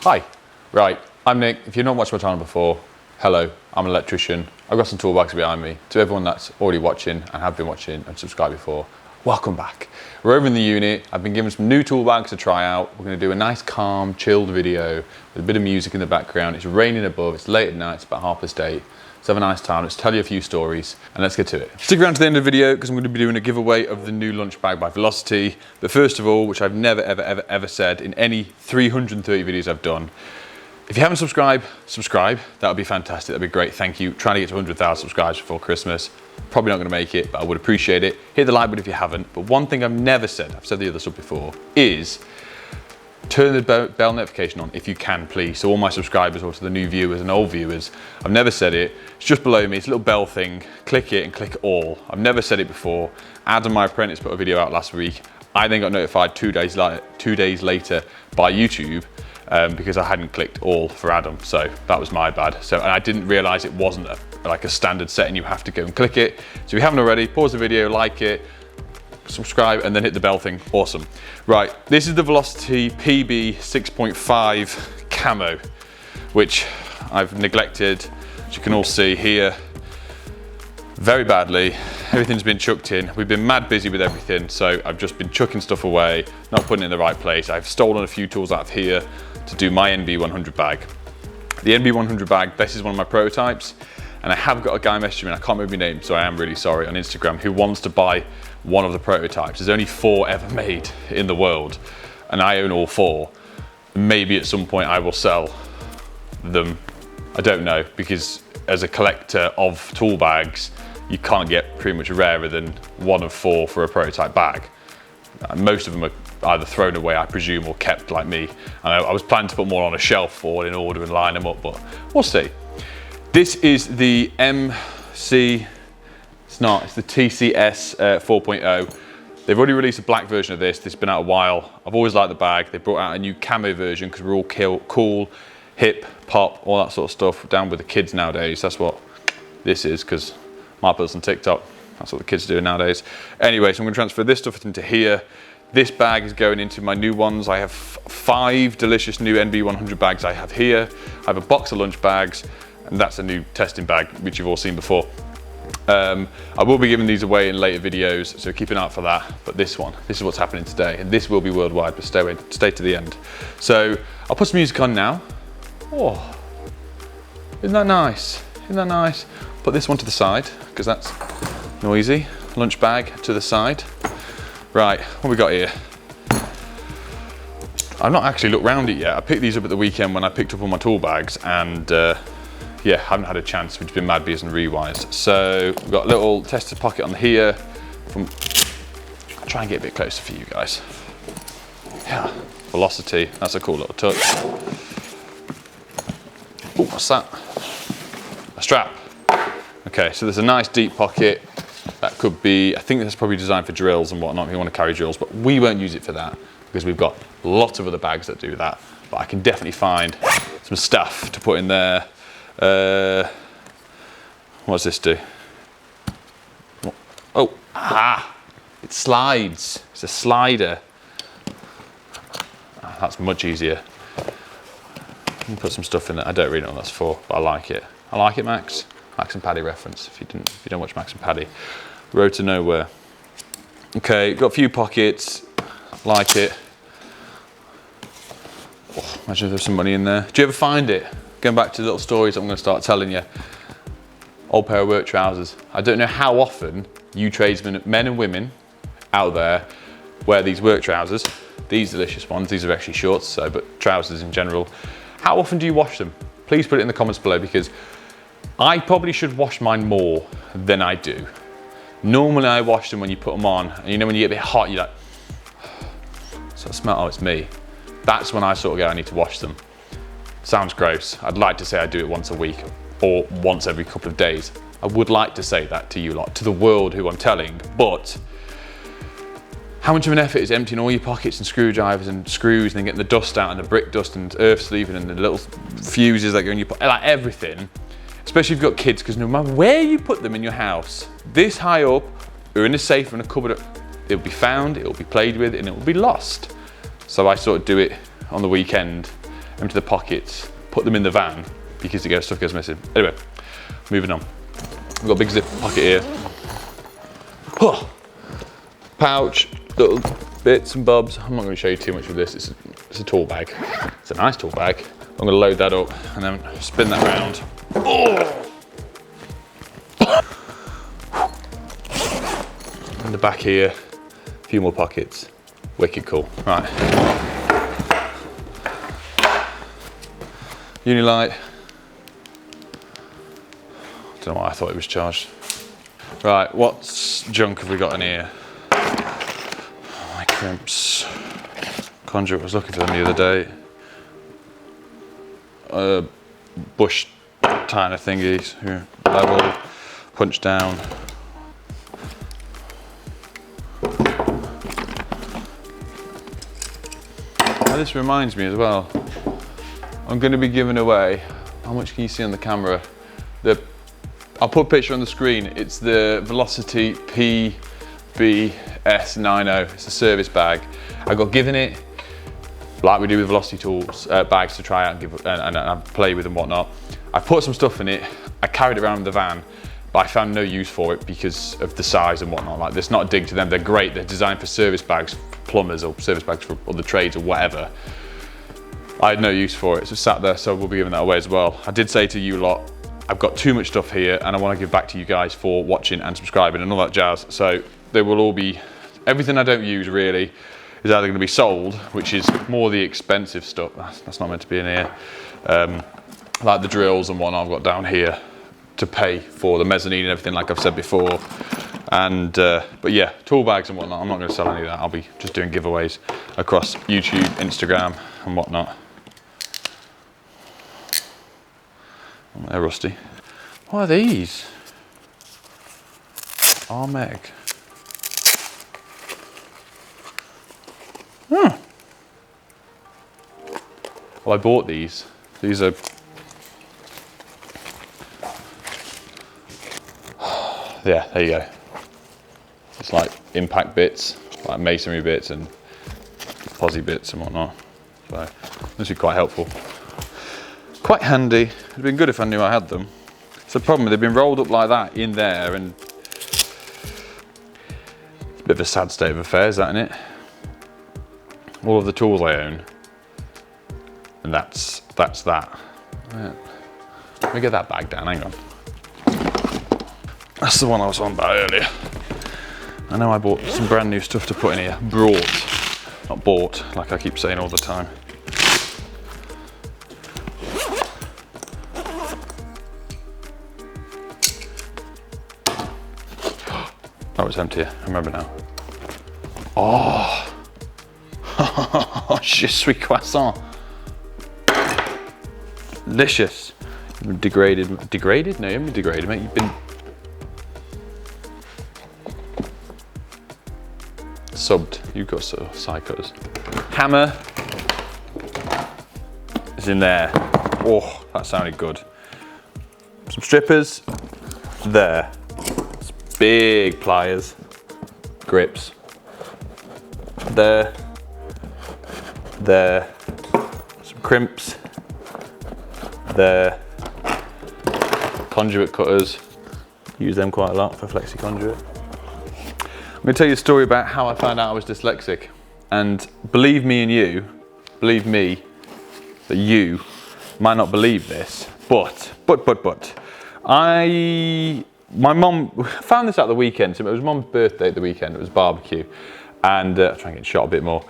Hi. Right, I'm Nick. If you've not watched my channel before, hello, I'm an electrician. I've got some tool bags behind me. To everyone that's already watching and have been watching and subscribed before, welcome back. We're over in the unit. I've been given some new tool bags to try out. We're going to do a nice, calm, chilled video with a bit of music in the background. It's raining above, it's late at night, it's about 8:30. Let's have a nice time, let's tell you a few stories, and let's get to it. Stick around to the end of the video because I'm going to be doing a giveaway of the new lunch bag by Velocity. But first of all, which I've never, ever said in any 330 videos I've done, if you haven't subscribed, subscribe. That would be fantastic, that'd be great, thank you. Trying to get to 100,000 subscribers before Christmas. Probably not going to make it, but I would appreciate it. Hit the like button if you haven't. But one thing I've never said, I've said the other stuff before, is turn the bell notification on if you can, please. So all my subscribers, or to the new viewers and old viewers, I've never said it. It's just below me, it's a little bell thing. Click it and click all. I've never said it before. Adam, my apprentice, put a video out last week. I then got notified 2 days later by YouTube because I hadn't clicked all for Adam. So that was my bad. So, and I didn't realize it wasn't like a standard setting. You have to go and click it. So if you haven't already, pause the video, like it, subscribe, and then hit the bell thing. Awesome. Right, this is the Velocity PB 6.5 camo, which I've neglected, as you can all see here, very badly. Everything's been chucked in. We've been mad busy with everything, so I've just been chucking stuff away, not putting it in the right place. I've stolen a few tools out of here to do my NB100 bag. The NB100 bag, this is one of my prototypes, and I have got a guy messaging me, and I can't remember his name, so I am really sorry, on Instagram, who wants to buy one of the prototypes. There's only 4 ever made in the world, and I own all 4. Maybe at some point I will sell them. I don't know, because as a collector of tool bags, you can't get pretty much rarer than 1 of 4 for a prototype bag. Most of them are either thrown away, I presume, or kept like me. I was planning to put more on a shelf all in order and line them up, but we'll see. This is the MC, it's the TCS 4.0. They've already released a black version of this. This has been out a while. I've always liked the bag. They brought out a new camo version because we're all cool, hip, pop, all that sort of stuff. Down with the kids nowadays. That's what this is, because my builds on TikTok. That's what the kids are doing nowadays. Anyway, so I'm going to transfer this stuff into here. This bag is going into my new ones. I have 5 delicious new NB100 bags I have here. I have a box of lunch bags, and that's a new testing bag, which you've all seen before. I will be giving these away in later videos, so keep an eye out for that. But this is what's happening today, and this will be worldwide, but stay to the end. So I'll put some music on now. Oh, isn't that nice? Isn't that nice? Put this one to the side, because that's noisy. Lunch bag to the side. Right, what we got here? I've not actually looked round it yet. I picked these up at the weekend when I picked up all my tool bags, and yeah, haven't had a chance. We've been mad busy and rewires. So we've got a little tester pocket on here. I'll try and get a bit closer for you guys. Yeah, Velocity. That's a cool little touch. Oh, what's that? A strap. Okay, so there's a nice deep pocket. That could be, I think that's probably designed for drills and whatnot if you want to carry drills, but we won't use it for that because we've got lots of other bags that do that. But I can definitely find some stuff to put in there. What does this do? Oh, it slides. It's a slider. That's much easier. I can put some stuff in there. I don't really know what that's for, but I like it. I like it, Max. Max and Paddy reference, if you don't watch Max and Paddy. Road to nowhere. Okay, got a few pockets, like it. Oh, imagine if there's some money in there. Do you ever find it? Going back to the little stories I'm going to start telling you. Old pair of work trousers. I don't know how often you tradesmen, men and women out there, wear these work trousers. These delicious ones, these are actually shorts, so, but trousers in general. How often do you wash them? Please put it in the comments below, because I probably should wash mine more than I do. Normally I wash them when you put them on, and you know when you get a bit hot, you're like, so I smell, oh, it's me. That's when I sort of go, I need to wash them. Sounds gross. I'd like to say I do it once a week or once every couple of days. I would like to say that to you lot, to the world who I'm telling, but how much of an effort is emptying all your pockets and screwdrivers and screws and then getting the dust out and the brick dust and earth sleeving and the little fuses that go in your pocket, like everything. Especially if you've got kids, because no matter where you put them in your house, this high up, or in a safe or in a cupboard, it'll be found, it'll be played with, and it will be lost. So I sort of do it on the weekend empty the pockets, put them in the van because stuff goes missing. Anyway, moving on. We've got a big zip pocket here. Pouch, little bits and bobs. I'm not going to show you too much of this. It's a tool bag. It's a nice tool bag. I'm going to load that up and then spin that around. In the back here, a few more pockets. Wicked cool. Right. Unilight. Don't know why I thought it was charged. Right, what junk have we got in here? My crimps. Conduit, was looking for them the other day. Bush kind of thingies. Level, punch down. Now this reminds me as well, I'm going to be giving away, how much can you see on the camera? I'll put a picture on the screen. It's the Velocity PBS90. It's a service bag. I got given it, like we do with Velocity tools, bags to try out and play with and whatnot. I put some stuff in it. I carried it around in the van, but I found no use for it because of the size and whatnot. Like, there's not a dig to them. They're great. They're designed for service bags, for plumbers, or service bags for other trades or whatever. I had no use for it, so it sat there, so we'll be giving that away as well. I did say to you lot, I've got too much stuff here and I want to give back to you guys for watching and subscribing and all that jazz. So they will all be, everything I don't use really is either going to be sold, which is more the expensive stuff. That's not meant to be in here. Like the drills and whatnot I've got down here to pay for the mezzanine and everything, like I've said before. And but yeah, tool bags and whatnot, I'm not going to sell any of that. I'll be just doing giveaways across YouTube, Instagram and whatnot. They're rusty. What are these? Armeg. Well, I bought these. These are... yeah, there you go. It's like impact bits, like masonry bits and posi bits and whatnot. So this is quite helpful. Quite handy. It'd been good if I knew I had them. It's the problem, they've been rolled up like that in there, and it's a bit of a sad state of affairs, that, isn't it? All of the tools I own, and that's that. Right. Let me get that bag down, hang on. That's the one I was on about earlier. I know I bought some brand new stuff to put in here. Not bought, like I keep saying all the time. Oh, it's empty, I remember now. Oh! Je suis croissant. Delicious. You've been degraded. Degraded? No, you haven't been degraded, mate. You've been subbed. You've got sort of side cutters. Hammer is in there. Oh, that sounded good. Some strippers there. Big pliers, grips, there, some crimps, there, conduit cutters, use them quite a lot for flexi conduit. I'm going to tell you a story about how I found out I was dyslexic, and believe me that you might not believe this, but my mum found this out the weekend. So it was Mum's birthday at the weekend. It was barbecue, and I'll try and get shot a bit more.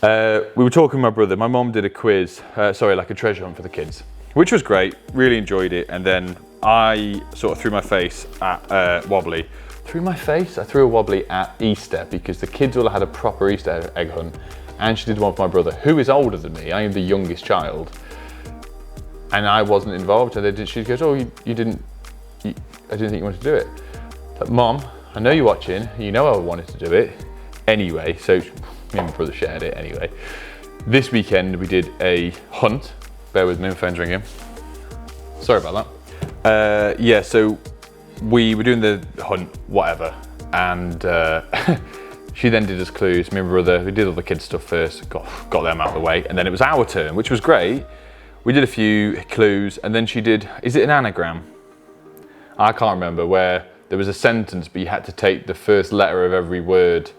We were talking to my brother. My mum did a quiz, like a treasure hunt for the kids, which was great. Really enjoyed it. And then I sort of threw my face at Wobbly. Threw my face? I threw a Wobbly at Easter because the kids all had a proper Easter egg hunt, and she did one for my brother, who is older than me. I am the youngest child, and I wasn't involved. And she goes, "Oh, you didn't." I didn't think you wanted to do it. But Mom, I know you're watching, you know I wanted to do it. Anyway, so me and my brother shared it anyway. This weekend we did a hunt. Bear with me, my phone's ringing. Sorry about that. Yeah, so we were doing the hunt, whatever, and She then did us clues. Me and my brother, we did all the kids' stuff first, got them out of the way, and then it was our turn, which was great. We did a few clues, and then she did, is it an anagram? I can't remember, where there was a sentence, but you had to take the first letter of every word,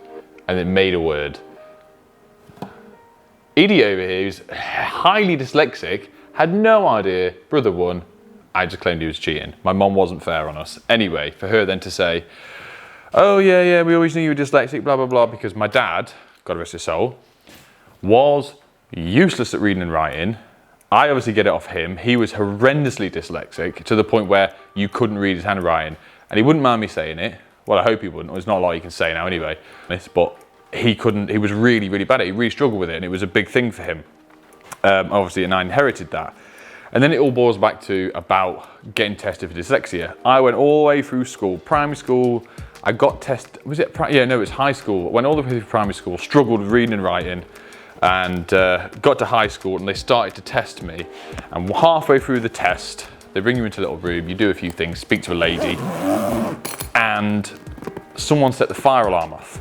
and it made a word. Edie over here, who's highly dyslexic, had no idea. Brother won. I just claimed he was cheating. My mom wasn't fair on us. Anyway, for her then to say, oh yeah, we always knew you were dyslexic, blah, blah, blah, because my dad, God rest his soul, was useless at reading and writing. I obviously get it off him. He was horrendously dyslexic to the point where you couldn't read his handwriting. And he wouldn't mind me saying it. Well, I hope he wouldn't. There's not a lot you can say now anyway. But he couldn't, he was really, really bad at it. He really struggled with it, and it was a big thing for him. Obviously, and I inherited that. And then it all boils back to about getting tested for dyslexia. I went all the way through school, primary school. I got tested, was it? Yeah, no, it was high school. Went all the way through primary school, struggled with reading and writing, and got to high school, and they started to test me. And halfway through the test, they bring you into a little room, you do a few things, speak to a lady, and someone set the fire alarm off.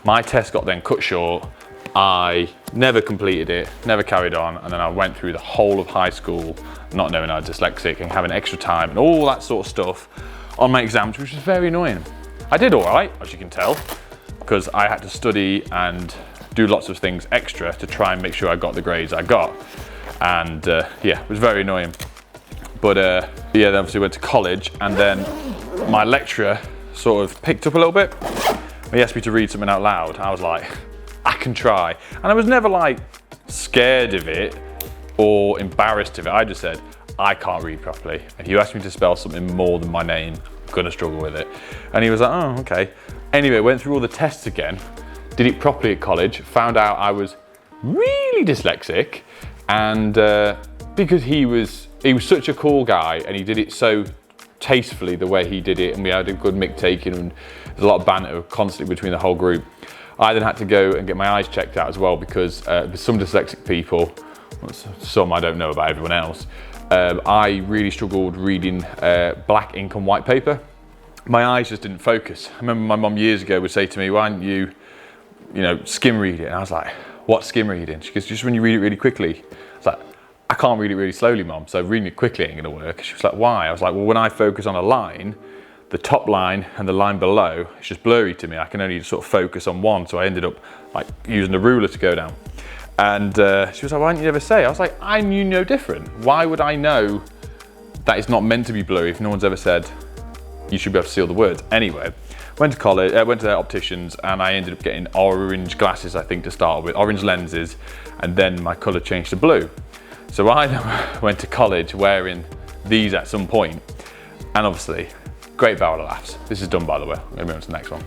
My test got then cut short. I never completed it, never carried on, and then I went through the whole of high school not knowing I was dyslexic and having extra time and all that sort of stuff on my exams, which was very annoying. I did all right, as you can tell, because I had to study and do lots of things extra to try and make sure I got the grades I got. And yeah, it was very annoying. But yeah, then obviously went to college, and then my lecturer sort of picked up a little bit. He asked me to read something out loud. I was like, I can try. And I was never like scared of it or embarrassed of it. I just said, I can't read properly. If you ask me to spell something more than my name, I'm gonna struggle with it. And he was like, oh, okay. Anyway, went through all the tests again, did it properly at college, found out I was really dyslexic, and because he was such a cool guy, and he did it so tastefully the way he did it, and we had a good mic taking, and there's a lot of banter constantly between the whole group. I then had to go and get my eyes checked out as well, because with some dyslexic people, some I don't know about everyone else, I really struggled reading black ink on white paper. My eyes just didn't focus. I remember my mum years ago would say to me, why don't you skim read it? And I was like, what skim reading? She goes, just when you read it really quickly. I was like, I can't read it really slowly, Mum, so reading it quickly ain't gonna work. She was like, why? I was like, well, when I focus on a line, the top line and the line below, it's just blurry to me. I can only sort of focus on one, so I ended up like using a ruler to go down. And she was like, why didn't you ever say? I was like, I knew no different. Why would I know that it's not meant to be blurry if no one's ever said you should be able to see all the words? Anyway, went to college, went to the opticians, and I ended up getting orange glasses, I think, to start with, orange lenses, and then my colour changed to blue. So I went to college wearing these at some point, and obviously, great barrel of laughs. This is done, by the way. I'm gonna move on to the next one.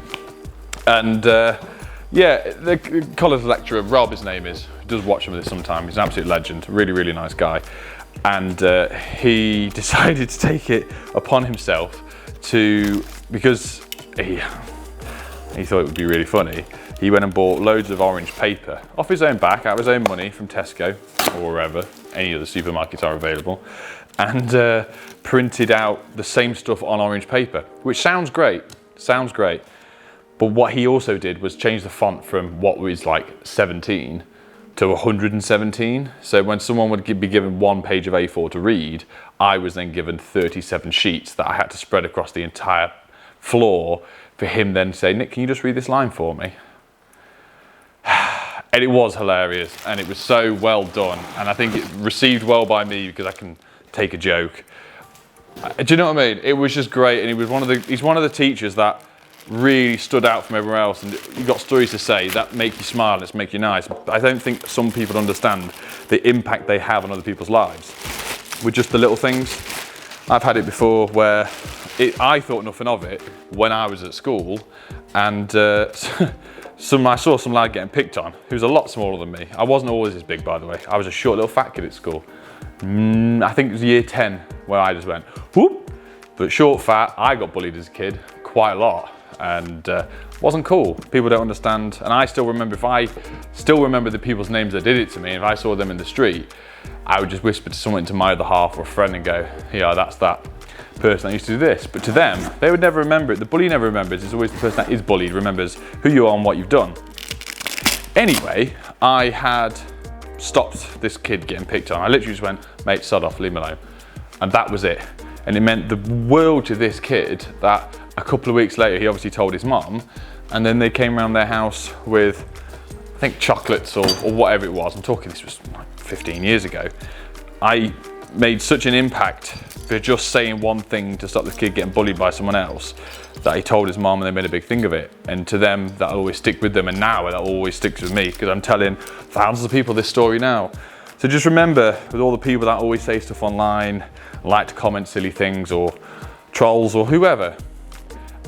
And yeah, the college lecturer, Rob, his name is, does watch some of this sometime. He's an absolute legend, really, really nice guy. And he decided to take it upon himself because he thought it would be really funny. He went and bought loads of orange paper off his own back, out of his own money, from Tesco or wherever, any of the supermarkets are available, and printed out the same stuff on orange paper, which sounds great, But what he also did was change the font from what was like 17 to 117. So when someone would be given one page of A4 to read, I was then given 37 sheets that I had to spread across the entire floor for him then to say, Nick, can you just read this line for me? And it was hilarious, and it was so well done. And I think it received well by me because I can take a joke. Do you know what I mean? It was just great, and he's one of the teachers that really stood out from everyone else, and you've got stories to say that make you smile, that make you nice. But I don't think some people understand the impact they have on other people's lives with just the little things. I've had it before where I thought nothing of it when I was at school, and I saw some lad getting picked on who was a lot smaller than me. I wasn't always this big, by the way. I was a short little fat kid at school. I think it was year 10 where I just went, whoop. But short, fat, I got bullied as a kid quite a lot, and wasn't cool. People don't understand, and I still remember the people's names that did it to me. If I saw them in the street, I would just whisper to someone to my other half or a friend and go, yeah, that's that. person that used to do this. But to them, they would never remember it. The bully never remembers. It's always the person that is bullied remembers who you are and what you've done. Anyway, I had stopped this kid getting picked on. I literally just went, mate, sod off, leave me alone. And that was it. And it meant the world to this kid that a couple of weeks later, he obviously told his mom, and then they came around their house with, I think, chocolates or whatever it was. I'm talking, this was like 15 years ago. I made such an impact for just saying one thing to stop this kid getting bullied by someone else that he told his mom, and they made a big thing of it. And to them, that'll always stick with them, and now that always sticks with me because I'm telling thousands of people this story now. So just remember, with all the people that always say stuff online, like to comment silly things, or trolls or whoever,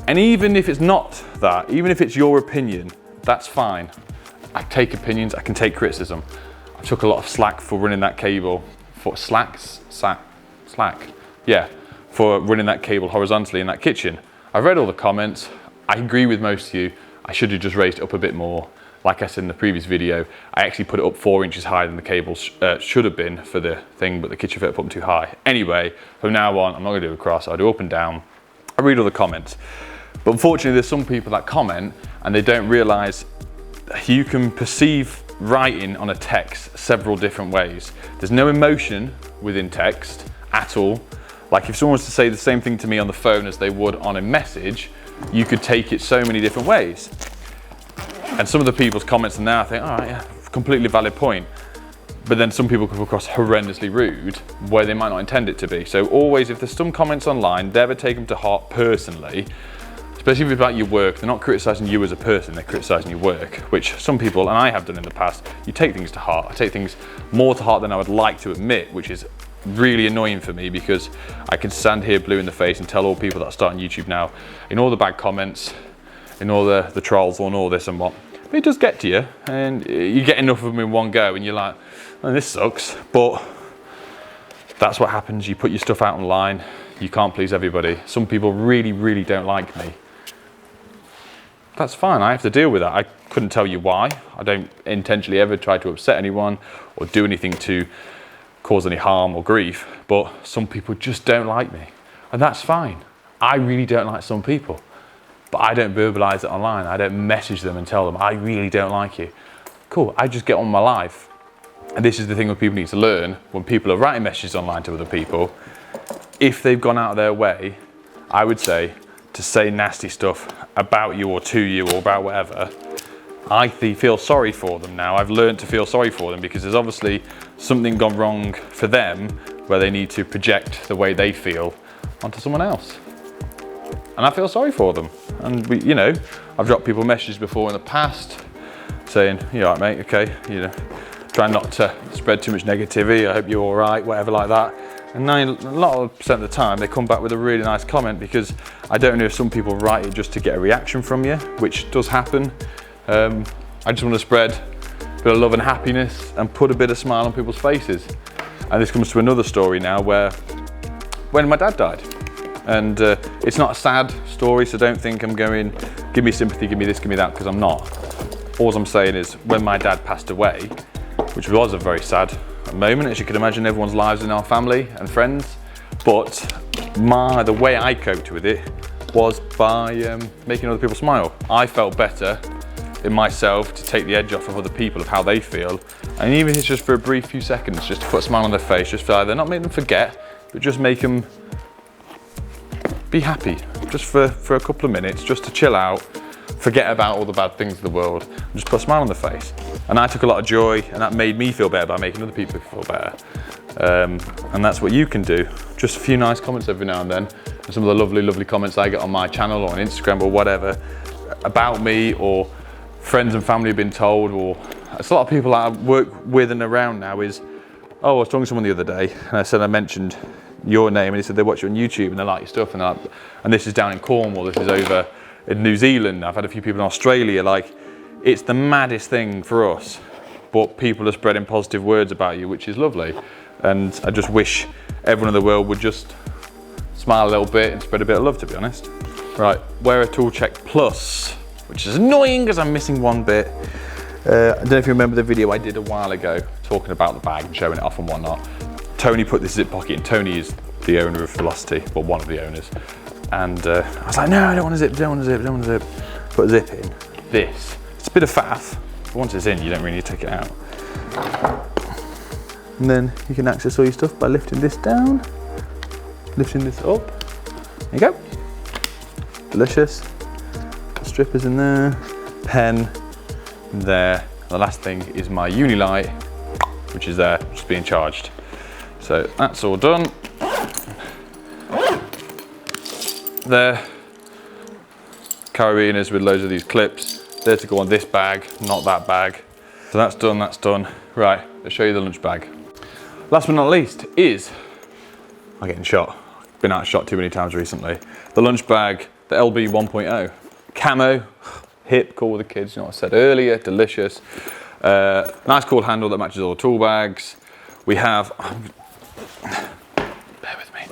and even if it's not that, even if it's your opinion, that's fine. I take opinions, I can take criticism. I took a lot of slack for running that cable, for for running that cable horizontally in that kitchen. I've read all the comments. I agree with most of you. I should have just raised it up a bit more. Like I said in the previous video, I actually put it up 4 inches higher than the cable should have been for the thing, but the kitchen fitter put them too high. Anyway, from now on, I'm not gonna do across, I'll do up and down. I read all the comments. But unfortunately, there's some people that comment and they don't realize you can perceive writing on a text several different ways. There's no emotion within text at all. Like if someone was to say the same thing to me on the phone as they would on a message, you could take it so many different ways. And some of the people's comments in there, I think, all right, yeah, completely valid point. But then some people come across horrendously rude where they might not intend it to be. So always, if there's some comments online, never take them to heart personally, especially if it's about your work. They're not criticizing you as a person, they're criticizing your work, which some people, and I have done in the past, you take things to heart. I take things more to heart than I would like to admit, which is really annoying for me because I can stand here blue in the face and tell all people that are starting YouTube now, in all the bad comments, in all the trolls on all this and what, but it does get to you, and you get enough of them in one go and you're like, oh, this sucks. But that's what happens. You put your stuff out online, you can't please everybody. Some people really, really don't like me. That's fine, I have to deal with that. I couldn't tell you why. I don't intentionally ever try to upset anyone or do anything to cause any harm or grief, but some people just don't like me, and that's fine. I really don't like some people, but I don't verbalize it online. I don't message them and tell them, I really don't like you. Cool, I just get on with my life. And this is the thing that people need to learn when people are writing messages online to other people. If they've gone out of their way, I would say, to say nasty stuff about you or to you or about whatever, I feel sorry for them now. I've learned to feel sorry for them because there's obviously something gone wrong for them where they need to project the way they feel onto someone else. And I feel sorry for them. And you know, I've dropped people messages before in the past saying, you all right, mate, okay, you know, try not to spread too much negativity, I hope you're all right, whatever like that. And a lot of percent of the time, they come back with a really nice comment because I don't know if some people write it just to get a reaction from you, which does happen. I just want to spread a bit of love and happiness and put a bit of smile on people's faces. And this comes to another story now where, when my dad died. And it's not a sad story, so don't think I'm going, give me sympathy, give me this, give me that, because I'm not. All I'm saying is, when my dad passed away, which was a very sad moment, as you can imagine, everyone's lives in our family and friends, but the way I coped with it was by making other people smile. I felt better in myself to take the edge off of other people of how they feel, and even if it's just for a brief few seconds, just to put a smile on their face, just to either not make them forget, but just make them be happy, just for a couple of minutes, just to chill out, forget about all the bad things of the world, and just put a smile on their face. And I took a lot of joy, and that made me feel better by making other people feel better. And that's what you can do. Just a few nice comments every now and then, and some of the lovely, lovely comments I get on my channel or on Instagram or whatever about me, or friends and family have been told, or it's a lot of people that I work with and around now is, oh, I was talking to someone the other day, and I said I mentioned your name, and he said they watch you on YouTube and they like your stuff, and this is down in Cornwall, this is over in New Zealand. I've had a few people in Australia. Like, it's the maddest thing for us, but people are spreading positive words about you, which is lovely. And I just wish everyone in the world would just smile a little bit and spread a bit of love, to be honest. Right, wear a tool check plus, which is annoying because I'm missing one bit. I don't know if you remember the video I did a while ago talking about the bag and showing it off and whatnot. Tony put this zip pocket in. Tony is the owner of Velocity, well, one of the owners. And I was like, no, I don't want to zip, don't want to zip, don't want to zip. Put a zip in. This, it's a bit of faff, but once it's in, you don't really need to take it out. And then you can access all your stuff by lifting this down, lifting this up. There you go. Delicious. Strippers in there, pen there. The last thing is my uni light, which is there, just being charged. So that's all done. There. Carabiners with loads of these clips. There to go on this bag, not that bag. So that's done, that's done. Right, I'll show you the lunch bag. Last but not least is, I'm getting shot. Been out shot too many times recently. The lunch bag, the LB 1.0. Camo, hip, cool with the kids, you know what I said earlier, delicious. Nice cool handle that matches all the tool bags. We have, bear with me,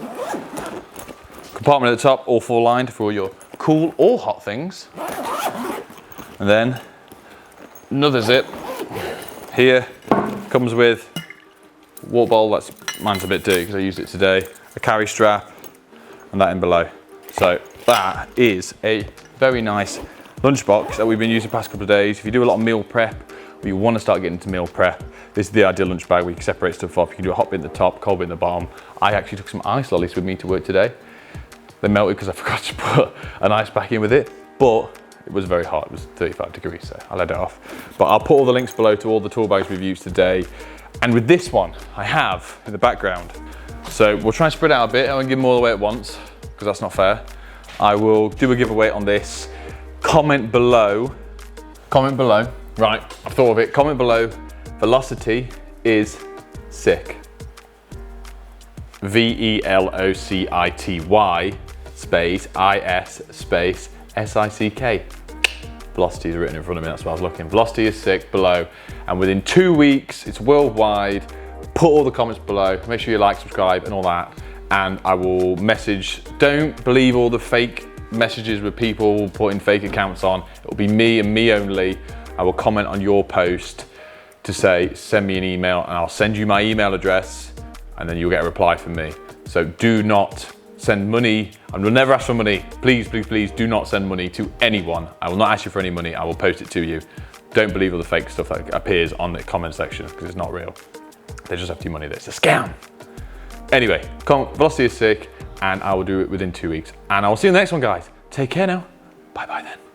compartment at the top, all four lined for all your cool or hot things. And then another zip here, comes with water bowl, mine's a bit dirty because I used it today, a carry strap, and that in below. So that is a very nice lunchbox that we've been using the past couple of days. If you do a lot of meal prep, or you want to start getting into meal prep, this is the ideal lunch bag where you can separate stuff off. You can do a hot bit at the top, cold bit at the bottom. I actually took some ice lollies with me to work today. They melted because I forgot to put an ice pack in with it, but it was very hot. It was 35 degrees, so I let it off. But I'll put all the links below to all the tool bags we've used today. And with this one, I have in the background. So we'll try and spread out a bit. I won't give them all away at once, because that's not fair. I will do a giveaway on this. Comment below, right, I've thought of it. Comment below, Velocity is sick. VELOCITY space IS space SICK. Velocity is written in front of me, that's what I was looking. Velocity is sick below. And within 2 weeks, it's worldwide. Put all the comments below. Make sure you like, subscribe, and all that. And I will message. Don't believe all the fake messages with people putting fake accounts on. It will be me and me only. I will comment on your post to say, send me an email, and I'll send you my email address, and then you'll get a reply from me. So do not send money. I will never ask for money. Please, please, please do not send money to anyone. I will not ask you for any money. I will post it to you. Don't believe all the fake stuff that appears on the comment section because it's not real. They just have to money. It's a scam. Anyway, Velocity is sick, and I will do it within 2 weeks. And I will see you in the next one, guys. Take care now. Bye-bye then.